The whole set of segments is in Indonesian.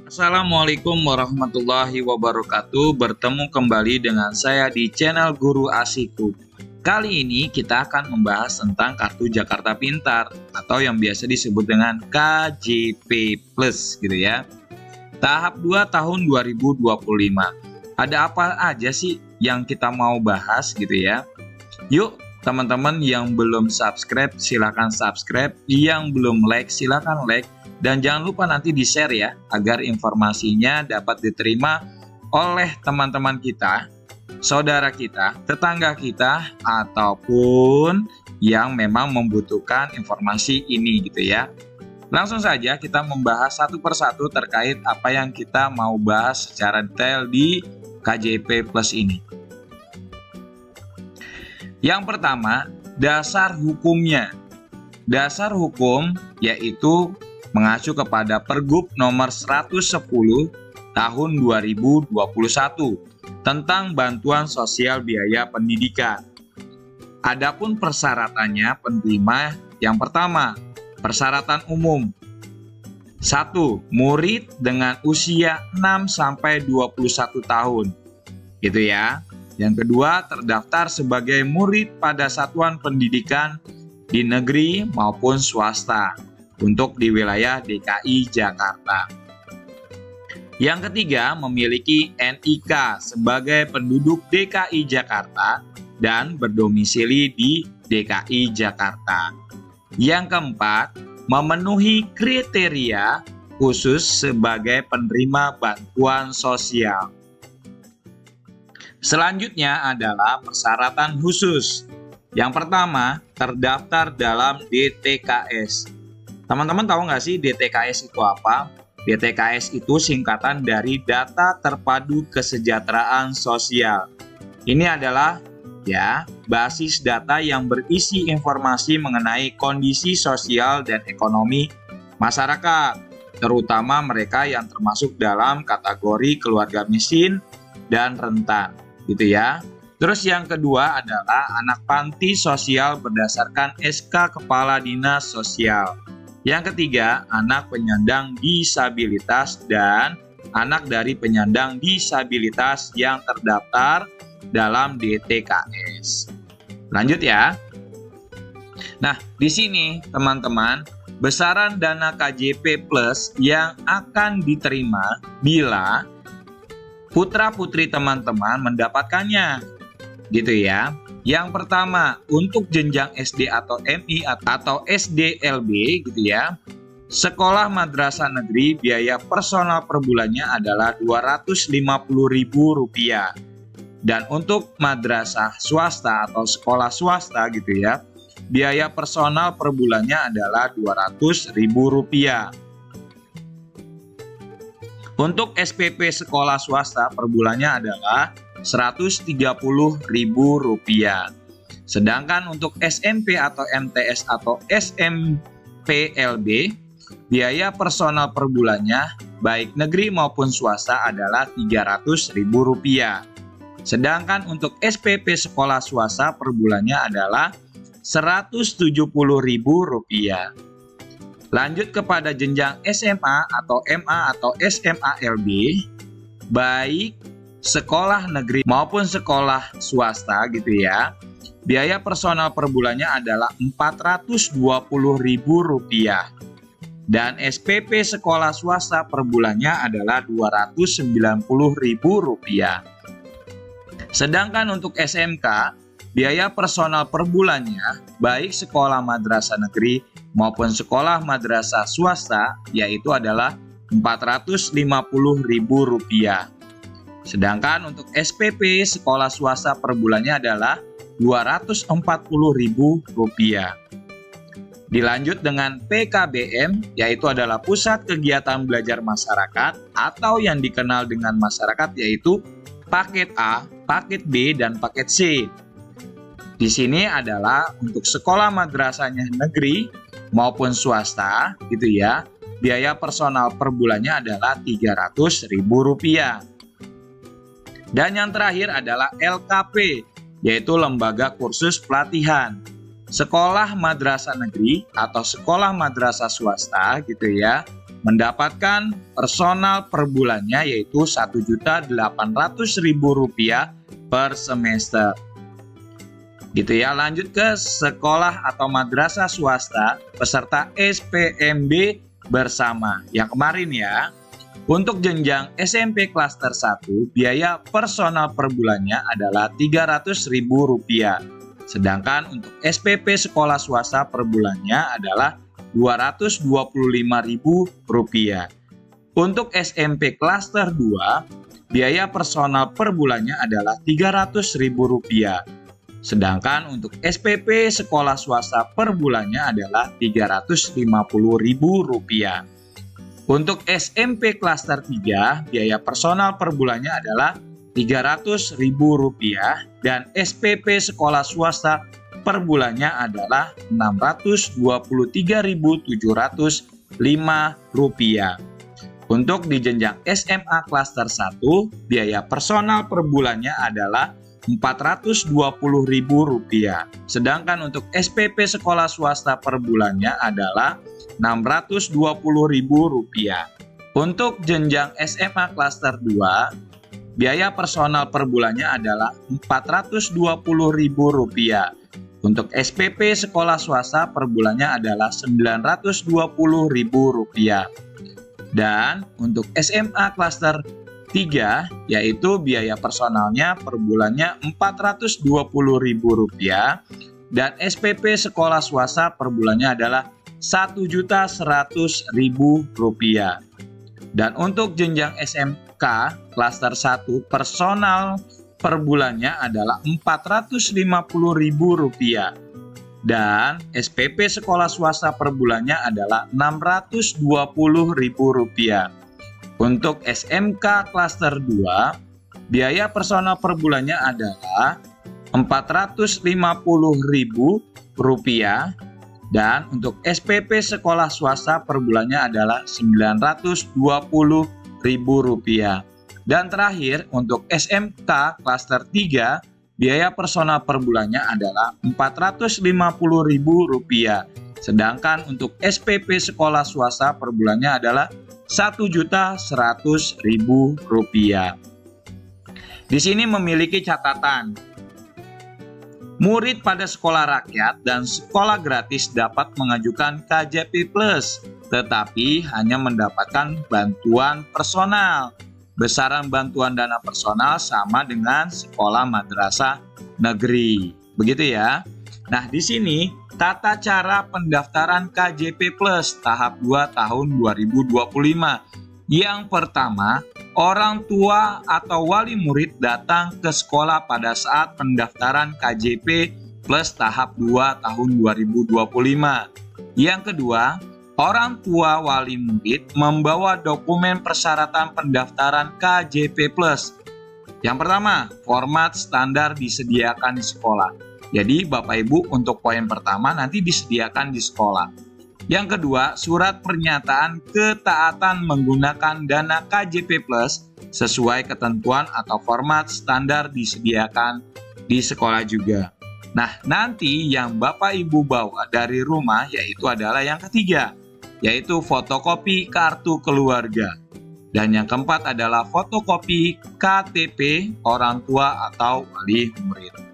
Assalamualaikum warahmatullahi wabarakatuh. Bertemu kembali dengan saya di channel Guru Asiku. Kali ini kita akan membahas tentang Kartu Jakarta Pintar atau yang biasa disebut dengan KJP Plus gitu ya. Tahap 2 tahun 2025. Ada apa aja sih yang kita mau bahas gitu ya? Yuk teman-teman yang belum subscribe silahkan subscribe, yang belum like silahkan like. Dan jangan lupa nanti di-share ya, agar informasinya dapat diterima oleh teman-teman kita, saudara kita, tetangga kita, ataupun yang memang membutuhkan informasi ini gitu ya. Langsung saja kita membahas satu persatu terkait apa yang kita mau bahas secara detail di KJP Plus ini. Yang pertama, dasar hukumnya. Dasar hukum yaitu mengacu kepada Pergub nomor 110 tahun 2021 tentang bantuan sosial biaya pendidikan. Adapun persyaratannya penerima yang pertama, persyaratan umum. 1. Murid dengan usia 6 sampai 21 tahun. Gitu ya. Yang kedua, terdaftar sebagai murid pada satuan pendidikan di negeri maupun swasta untuk di wilayah DKI Jakarta. Yang ketiga, memiliki NIK sebagai penduduk DKI Jakarta dan berdomisili di DKI Jakarta. Yang keempat, memenuhi kriteria khusus sebagai penerima bantuan sosial. Selanjutnya adalah persyaratan khusus. Yang pertama, terdaftar dalam DTKS. Teman-teman tahu nggak sih DTKS itu apa? DTKS itu singkatan dari Data Terpadu Kesejahteraan Sosial. Ini adalah basis data yang berisi informasi mengenai kondisi sosial dan ekonomi masyarakat, terutama mereka yang termasuk dalam kategori keluarga miskin dan rentan, gitu ya. Terus yang kedua adalah anak panti sosial berdasarkan SK Kepala Dinas Sosial. Yang ketiga, anak penyandang disabilitas dan anak dari penyandang disabilitas yang terdaftar dalam DTKS. Lanjut ya. Nah, di sini teman-teman, besaran dana KJP Plus yang akan diterima bila putra-putri teman-teman mendapatkannya. Gitu ya. Yang pertama, untuk jenjang SD atau MI atau SDLB gitu ya. Sekolah madrasah negeri biaya personal per bulannya adalah Rp250.000. Dan untuk madrasah swasta atau sekolah swasta gitu ya, biaya personal per bulannya adalah Rp200.000. Untuk SPP sekolah swasta per bulannya adalah Rp130.000. Sedangkan untuk SMP atau MTS atau SMPLB, biaya personal per bulannya baik negeri maupun swasta adalah Rp300.000. Sedangkan untuk SPP sekolah swasta per bulannya adalah Rp170.000. Lanjut kepada jenjang SMA atau MA atau SMALB, baik sekolah negeri maupun sekolah swasta gitu ya. Biaya personal per bulannya adalah Rp420.000. Dan SPP sekolah swasta per bulannya adalah Rp290.000. Sedangkan untuk SMK, biaya personal per bulannya baik sekolah madrasah negeri maupun sekolah madrasah swasta yaitu adalah Rp450.000. Sedangkan untuk SPP sekolah swasta per bulannya adalah Rp240.000. Dilanjut dengan PKBM, yaitu adalah Pusat Kegiatan Belajar Masyarakat atau yang dikenal dengan masyarakat yaitu paket A, paket B, dan paket C. Di sini adalah untuk sekolah madrasahnya negeri maupun swasta gitu ya. Biaya personal per bulannya adalah Rp300.000. Dan yang terakhir adalah LKP, yaitu Lembaga Kursus Pelatihan. Sekolah madrasah negeri atau sekolah madrasah swasta gitu ya, mendapatkan personal per bulannya yaitu Rp1.800.000 per semester. Gitu ya. Lanjut ke sekolah atau madrasah swasta peserta SPMB bersama. Yang kemarin ya. Untuk jenjang SMP klaster 1, biaya personal per bulannya adalah Rp300.000. Sedangkan untuk SPP sekolah swasta per bulannya adalah Rp225.000. Untuk SMP klaster 2, biaya personal per bulannya adalah Rp300.000. Sedangkan untuk SPP sekolah swasta per bulannya adalah Rp350.000. Untuk SMP klaster 3, biaya personal per bulannya adalah Rp300.000 dan SPP sekolah swasta per bulannya adalah Rp623.705. Untuk di jenjang SMA klaster 1, biaya personal per bulannya adalah Rp420.000. Sedangkan untuk SPP sekolah swasta per bulannya adalah Rp620.000. Untuk jenjang SMA klaster 2, biaya personal per bulannya adalah Rp420.000. Untuk SPP sekolah swasta per bulannya adalah Rp920.000. Dan untuk SMA klaster 3, yaitu biaya personalnya per bulannya Rp420.000 dan SPP sekolah swasta per bulannya adalah Rp1.100.000. Dan untuk jenjang SMK klaster 1, personal per bulannya adalah Rp450.000 dan SPP sekolah swasta per bulannya adalah Rp620.000. Untuk SMK klaster 2, biaya personal per bulannya adalah Rp450.000 dan untuk SPP sekolah swasta per bulannya adalah Rp920.000. Dan terakhir untuk SMK klaster 3, biaya personal per bulannya adalah Rp450.000. Sedangkan untuk SPP sekolah swasta per bulannya adalah Rp1.100.000. Di sini memiliki catatan. Murid pada sekolah rakyat dan sekolah gratis dapat mengajukan KJP+, tetapi hanya mendapatkan bantuan personal. Besaran bantuan dana personal sama dengan sekolah madrasah negeri. Begitu ya. Nah, di sini tata cara pendaftaran KJP+ tahap 2 tahun 2025. Yang pertama, orang tua atau wali murid datang ke sekolah pada saat pendaftaran KJP+ tahap 2 tahun 2025. Yang kedua, orang tua wali murid membawa dokumen persyaratan pendaftaran KJP+. Yang pertama, format standar disediakan di sekolah. Jadi Bapak Ibu untuk poin pertama nanti disediakan di sekolah. Yang kedua, surat pernyataan ketaatan menggunakan dana KJP+ sesuai ketentuan atau format standar disediakan di sekolah juga. Nah, nanti yang Bapak Ibu bawa dari rumah yaitu adalah yang ketiga, yaitu fotokopi kartu keluarga. Dan yang keempat adalah fotokopi KTP orang tua atau wali murid.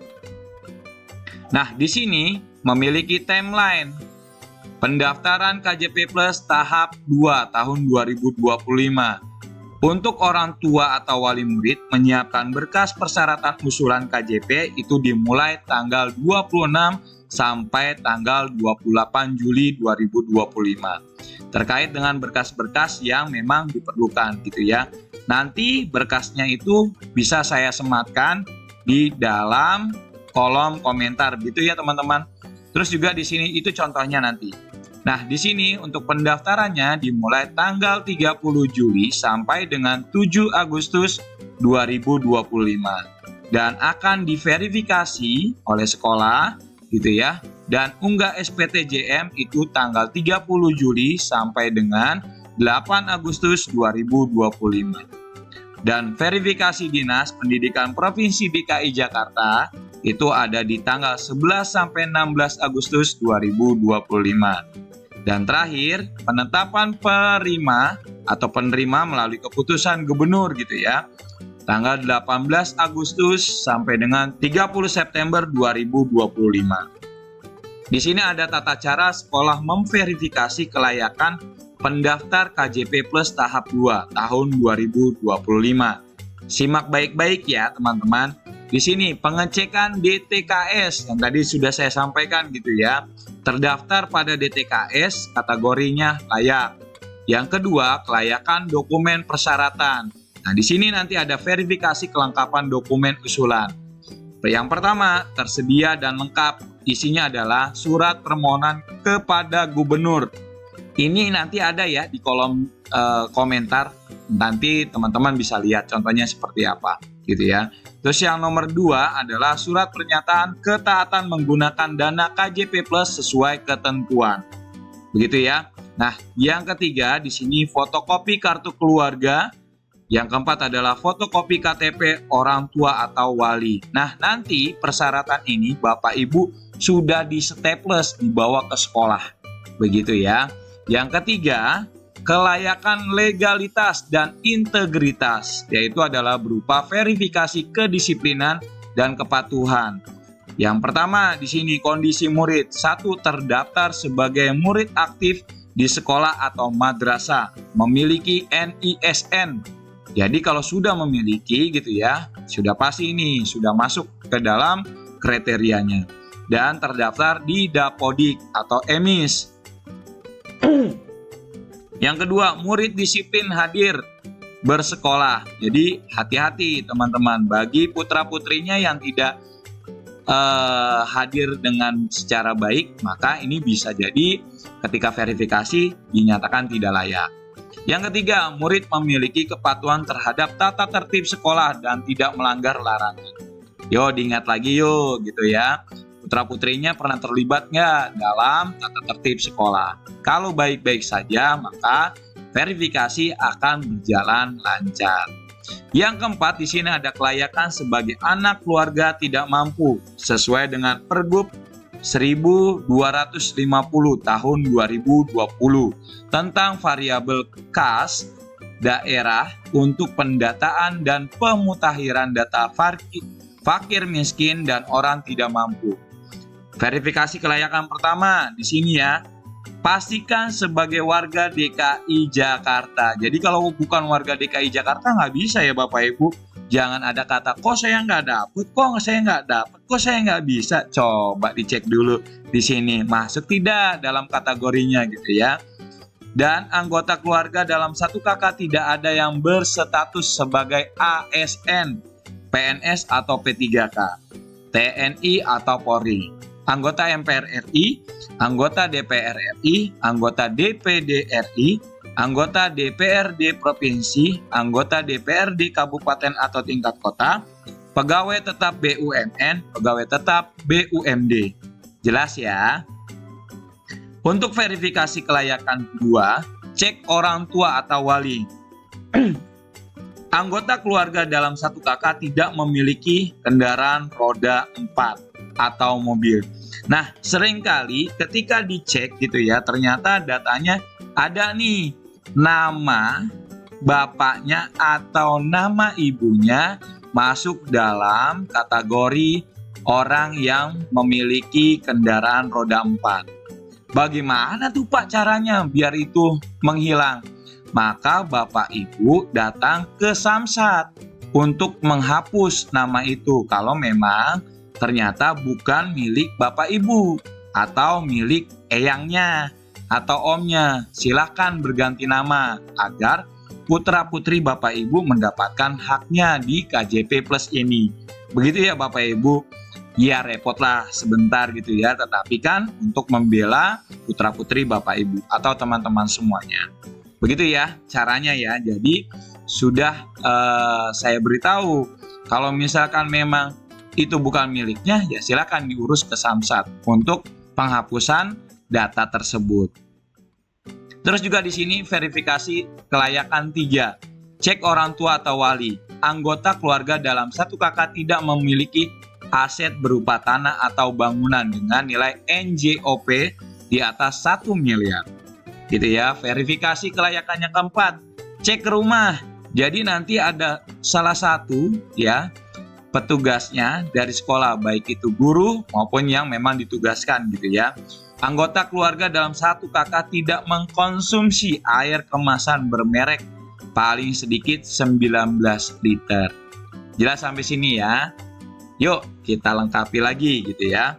Nah, di sini memiliki timeline. Pendaftaran KJP+ tahap 2 tahun 2025. Untuk orang tua atau wali murid menyiapkan berkas persyaratan usulan KJP itu dimulai tanggal 26 sampai tanggal 28 Juli 2025. Terkait dengan berkas-berkas yang memang diperlukan gitu ya. Nanti berkasnya itu bisa saya sematkan di dalam kolom komentar gitu ya teman-teman. Terus juga di sini itu contohnya nanti. Nah, di sini untuk pendaftarannya dimulai tanggal 30 Juli sampai dengan 7 Agustus 2025 dan akan diverifikasi oleh sekolah gitu ya. Dan unggah SPTJM itu tanggal 30 Juli sampai dengan 8 Agustus 2025. Dan verifikasi Dinas Pendidikan Provinsi DKI Jakarta itu ada di tanggal 11 sampai 16 Agustus 2025. Dan terakhir, penetapan penerima atau penerima melalui keputusan gubernur gitu ya. Tanggal 18 Agustus sampai dengan 30 September 2025. Di sini ada tata cara sekolah memverifikasi kelayakan pendaftar KJP Plus tahap 2 tahun 2025. Simak baik-baik ya teman-teman. Di sini pengecekan DTKS yang tadi sudah saya sampaikan gitu ya. Terdaftar pada DTKS kategorinya layak. Yang kedua, kelayakan dokumen persyaratan. Nah, di sini nanti ada verifikasi kelengkapan dokumen usulan. Yang pertama, tersedia dan lengkap. Isinya adalah surat permohonan kepada gubernur. Ini nanti ada ya di kolom komentar. Nanti teman-teman bisa lihat contohnya seperti apa gitu ya. Terus yang nomor 2 adalah surat pernyataan ketaatan menggunakan dana KJP Plus sesuai ketentuan. Begitu ya. Nah, yang ketiga di sini fotokopi kartu keluarga. Yang keempat adalah fotokopi KTP orang tua atau wali. Nah, nanti persyaratan ini Bapak Ibu sudah di staples dibawa ke sekolah. Begitu ya. Yang ketiga, kelayakan legalitas dan integritas, yaitu adalah berupa verifikasi kedisiplinan dan kepatuhan. Yang pertama di sini kondisi murid. 1. Terdaftar sebagai murid aktif di sekolah atau madrasah, memiliki NISN. Jadi kalau sudah memiliki gitu ya, sudah pasti ini sudah masuk ke dalam kriterianya. Dan terdaftar di Dapodik atau EMIS. Yang kedua, murid disiplin hadir bersekolah. Jadi hati-hati teman-teman, bagi putra-putrinya yang tidak hadir dengan secara baik, maka ini bisa jadi ketika verifikasi dinyatakan tidak layak. Yang ketiga, murid memiliki kepatuhan terhadap tata tertib sekolah dan tidak melanggar larangan. Yo, diingat lagi yo gitu ya. Putra-putrinya pernah terlibat nggak dalam tata tertib sekolah? Kalau baik-baik saja, maka verifikasi akan berjalan lancar. Yang keempat, di sini ada kelayakan sebagai anak keluarga tidak mampu sesuai dengan Pergub 1250 tahun 2020 tentang variabel kas daerah untuk pendataan dan pemutakhiran data fakir miskin dan orang tidak mampu. Verifikasi kelayakan pertama di sini ya, pastikan sebagai warga DKI Jakarta. Jadi kalau bukan warga DKI Jakarta nggak bisa ya Bapak Ibu. Jangan ada kata, kok saya nggak dapet, kok saya nggak dapet, kok saya nggak bisa. Coba dicek dulu di sini, masuk tidak dalam kategorinya gitu ya. Dan anggota keluarga dalam satu kakak tidak ada yang berstatus sebagai ASN, PNS atau P3K, TNI atau Polri. Anggota MPR RI, anggota DPR RI, anggota DPD RI, anggota DPRD Provinsi, anggota DPRD Kabupaten atau tingkat kota, pegawai tetap BUMN, pegawai tetap BUMD. Jelas ya? Untuk verifikasi kelayakan kedua, cek orang tua atau wali. Anggota keluarga dalam satu kakak tidak memiliki kendaraan roda 4 atau mobil. Nah, seringkali ketika dicek gitu ya, ternyata datanya ada nih nama bapaknya atau nama ibunya masuk dalam kategori orang yang memiliki kendaraan roda 4. Bagaimana tuh Pak caranya biar itu menghilang? Maka Bapak Ibu datang ke Samsat untuk menghapus nama itu kalau memang ternyata bukan milik Bapak Ibu atau milik eyangnya atau omnya. Silahkan berganti nama agar putra-putri Bapak Ibu mendapatkan haknya di KJP Plus ini. Begitu ya Bapak Ibu. Ya repotlah sebentar gitu ya, tetapi kan untuk membela putra-putri Bapak Ibu atau teman-teman semuanya. Begitu ya caranya ya. Jadi sudah saya beritahu kalau misalkan memang itu bukan miliknya, ya silakan diurus ke Samsat untuk penghapusan data tersebut. Terus juga di sini verifikasi kelayakan 3. Cek orang tua atau wali. Anggota keluarga dalam satu kakak tidak memiliki aset berupa tanah atau bangunan dengan nilai NJOP di atas 1 miliar. Gitu ya. Verifikasi kelayakan yang keempat, cek ke rumah. Jadi nanti ada salah satu ya petugasnya dari sekolah, baik itu guru maupun yang memang ditugaskan gitu ya. Anggota keluarga dalam satu kakak tidak mengkonsumsi air kemasan bermerek paling sedikit 19 liter. Jelas sampai sini ya. Yuk kita lengkapi lagi gitu ya.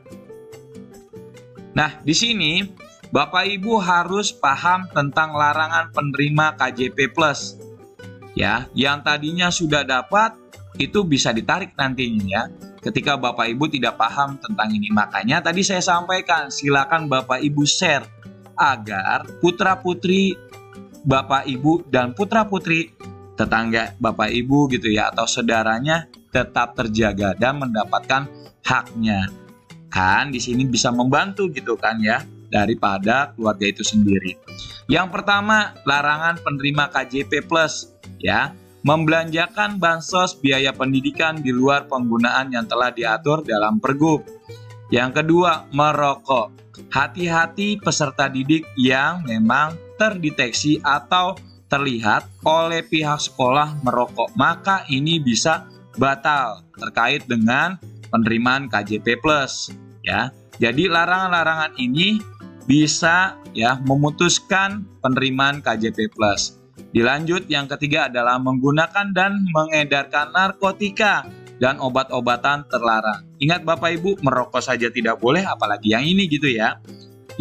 Nah, di sini Bapak Ibu harus paham tentang larangan penerima KJP Plus. Ya, yang tadinya sudah dapat itu bisa ditarik nantinya ya. Ketika Bapak Ibu tidak paham tentang ini, makanya tadi saya sampaikan, silakan Bapak Ibu share agar putra-putri Bapak Ibu dan putra-putri tetangga Bapak Ibu gitu ya atau saudaranya tetap terjaga dan mendapatkan haknya. Kan di sini bisa membantu gitu kan ya daripada keluarga itu sendiri. Yang pertama, larangan penerima KJP Plus ya, membelanjakan bansos biaya pendidikan di luar penggunaan yang telah diatur dalam Pergub. Yang kedua, merokok. Hati-hati peserta didik yang memang terdeteksi atau terlihat oleh pihak sekolah merokok, maka ini bisa batal terkait dengan penerimaan KJP Plus ya. Jadi larangan-larangan ini bisa ya memutuskan penerimaan KJP Plus. Dilanjut yang ketiga adalah menggunakan dan mengedarkan narkotika dan obat-obatan terlarang. Ingat Bapak Ibu, merokok saja tidak boleh apalagi yang ini gitu ya.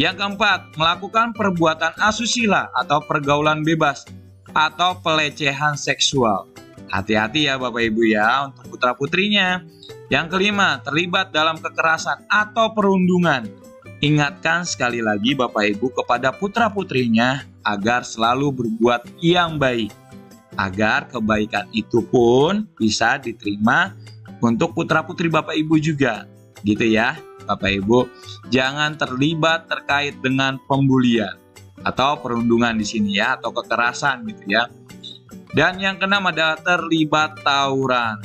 Yang keempat, melakukan perbuatan asusila atau pergaulan bebas atau pelecehan seksual. Hati-hati ya Bapak Ibu ya untuk putra-putrinya. Yang kelima, terlibat dalam kekerasan atau perundungan. Ingatkan sekali lagi Bapak Ibu kepada putra-putrinya agar selalu berbuat yang baik. Agar kebaikan itu pun bisa diterima untuk putra-putri Bapak Ibu juga. Gitu ya Bapak Ibu. Jangan terlibat terkait dengan pembulian atau perundungan di sini ya atau kekerasan gitu ya. Dan yang keenam adalah terlibat tawuran.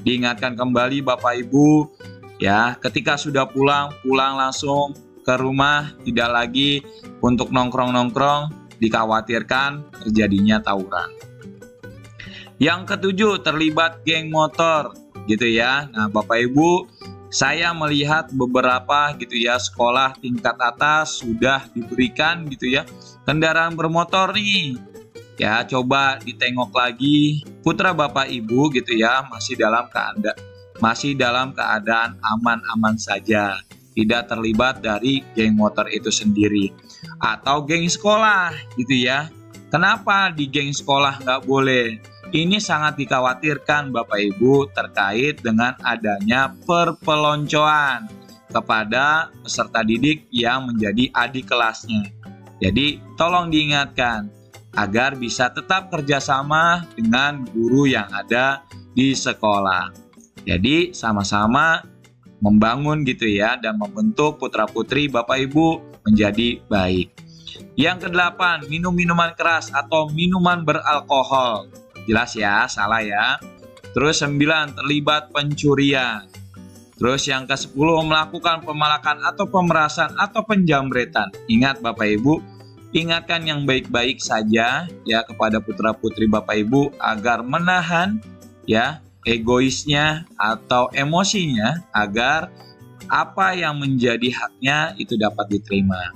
Diingatkan kembali Bapak Ibu ya, ketika sudah pulang langsung ke rumah, tidak lagi untuk nongkrong-nongkrong, dikhawatirkan terjadinya tawuran. Yang ketujuh, terlibat geng motor gitu ya. Nah, Bapak Ibu, saya melihat beberapa gitu ya sekolah tingkat atas sudah diberikan gitu ya kendaraan bermotor nih. Ya, coba ditengok lagi putra Bapak Ibu gitu ya masih dalam keadaan aman-aman saja. Tidak terlibat dari geng motor itu sendiri atau geng sekolah gitu ya. Kenapa di geng sekolah nggak boleh? Ini sangat dikhawatirkan Bapak Ibu terkait dengan adanya perpeloncoan kepada peserta didik yang menjadi adik kelasnya. Jadi tolong diingatkan agar bisa tetap kerjasama dengan guru yang ada di sekolah. Jadi sama-sama membangun gitu ya dan membentuk putra-putri Bapak Ibu menjadi baik. Yang kedelapan, minum minuman keras atau minuman beralkohol. Jelas ya, salah ya. Terus 9, terlibat pencurian. Terus yang ke-10, melakukan pemalakan atau pemerasan atau penjamretan. Ingat Bapak Ibu, ingatkan yang baik-baik saja ya kepada putra-putri Bapak Ibu agar menahan ya egoisnya atau emosinya agar apa yang menjadi haknya itu dapat diterima.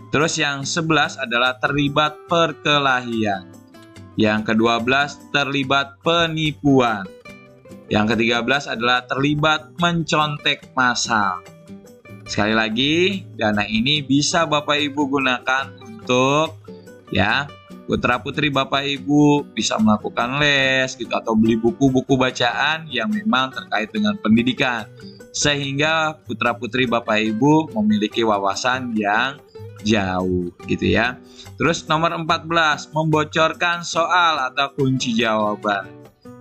Terus yang 11 adalah terlibat perkelahian. Yang ke-12 terlibat penipuan. Yang ke-13 adalah terlibat mencontek massal. Sekali lagi, dana ini bisa Bapak Ibu gunakan untuk ya putra-putri Bapak Ibu bisa melakukan les gitu atau beli buku-buku bacaan yang memang terkait dengan pendidikan sehingga putra-putri Bapak Ibu memiliki wawasan yang jauh gitu ya. Terus nomor 14, membocorkan soal atau kunci jawaban.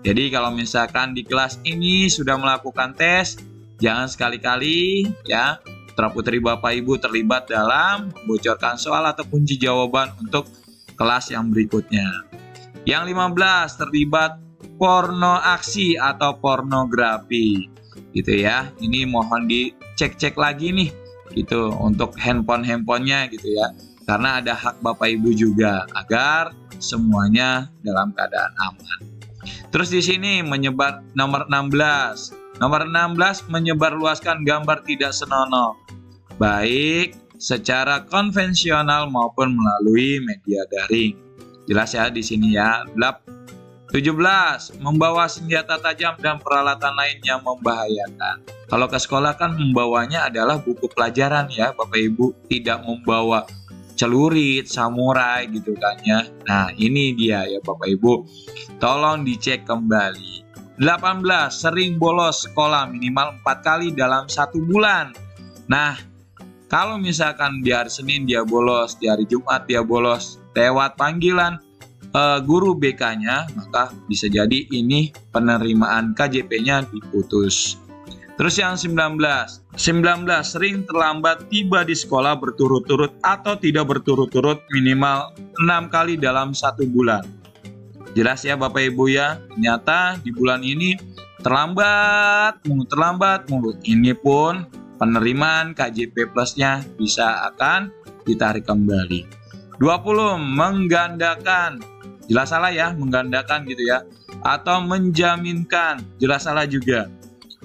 Jadi kalau misalkan di kelas ini sudah melakukan tes, jangan sekali-kali ya putra-putri Bapak Ibu terlibat dalam membocorkan soal atau kunci jawaban untuk kelas yang berikutnya. Yang 15, terlibat porno aksi atau pornografi. Gitu ya. Ini mohon dicek-cek lagi nih gitu untuk handphonenya gitu ya. Karena ada hak Bapak Ibu juga agar semuanya dalam keadaan aman. Terus di sini menyebar nomor 16. Nomor 16 menyebarluaskan gambar tidak senonoh, baik secara konvensional maupun melalui media daring. Jelas ya di sini ya. 17. Membawa senjata tajam dan peralatan lain yang membahayakan. Kalau ke sekolah kan membawanya adalah buku pelajaran ya Bapak Ibu, tidak membawa celurit, samurai gitu kan ya. Nah ini dia ya Bapak Ibu, tolong dicek kembali. 18. Sering bolos sekolah minimal 4 kali dalam 1 bulan. Nah kalau misalkan di hari Senin dia bolos, di hari Jumat dia bolos lewat panggilan guru BK-nya, maka bisa jadi ini penerimaan KJP-nya diputus. Terus yang 19. Sering terlambat tiba di sekolah berturut-turut atau tidak berturut-turut minimal 6 kali dalam 1 bulan. Jelas ya Bapak Ibu ya, ternyata di bulan ini terlambat mulu. Ini pun penerimaan KJP plusnya bisa akan ditarik kembali. 20. Menggandakan. Jelas salah ya, menggandakan gitu ya. Atau menjaminkan, jelas salah juga.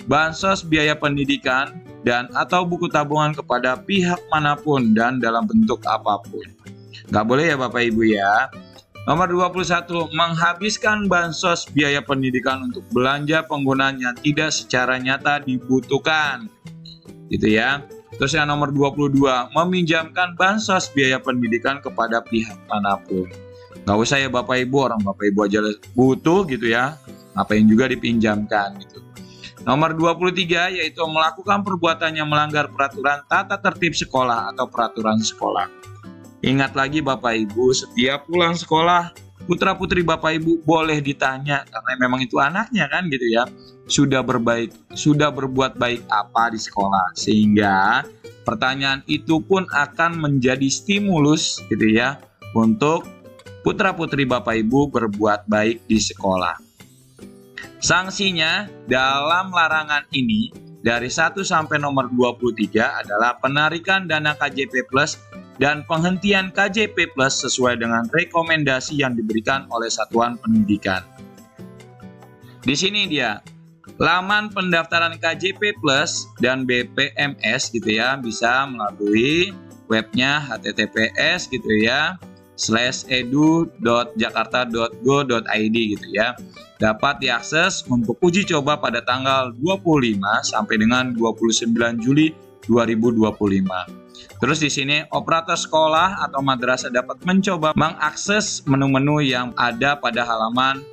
Bansos biaya pendidikan dan atau buku tabungan kepada pihak manapun dan dalam bentuk apapun. Nggak boleh ya Bapak Ibu ya. Nomor 21. Menghabiskan bansos biaya pendidikan untuk belanja penggunaan yang tidak secara nyata dibutuhkan. Gitu ya. Terus yang nomor 22. Meminjamkan bansos biaya pendidikan kepada pihak manapun. Nggak usah ya Bapak Ibu, orang Bapak Ibu aja butuh gitu ya, ngapain juga dipinjamkan gitu. Nomor 23 yaitu melakukan perbuatan yang melanggar peraturan tata tertib sekolah atau peraturan sekolah. Ingat lagi Bapak Ibu, setiap pulang sekolah putra putri Bapak Ibu boleh ditanya, karena memang itu anaknya kan gitu ya, sudah berbuat baik apa di sekolah, sehingga pertanyaan itu pun akan menjadi stimulus gitu ya untuk putra-putri Bapak Ibu berbuat baik di sekolah. Sanksinya dalam larangan ini dari 1 sampai nomor 23 adalah penarikan dana KJP Plus dan penghentian KJP Plus sesuai dengan rekomendasi yang diberikan oleh satuan pendidikan. Di sini dia, laman pendaftaran KJP Plus dan BPMS gitu ya, bisa melalui webnya https gitu ya /edu.jakarta.go.id gitu ya. Dapat diakses untuk uji coba pada tanggal 25 sampai dengan 29 Juli 2025. Terus di sini operator sekolah atau madrasah dapat mencoba mengakses menu-menu yang ada pada halaman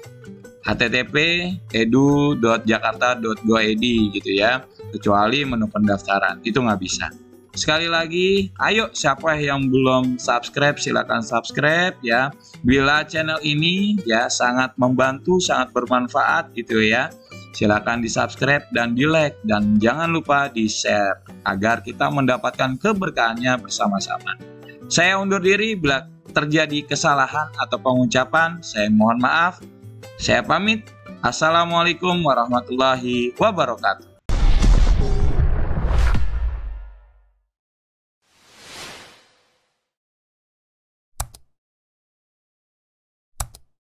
http://edu.jakarta.go.id gitu ya, kecuali menu pendaftaran itu nggak bisa. Sekali lagi, ayo siapa yang belum subscribe silakan subscribe ya. Bila channel ini ya sangat membantu, sangat bermanfaat gitu ya, silakan di subscribe dan di like, dan jangan lupa di share agar kita mendapatkan keberkahannya bersama-sama. Saya undur diri, bila terjadi kesalahan atau pengucapan saya mohon maaf. Saya pamit. Assalamualaikum warahmatullahi wabarakatuh.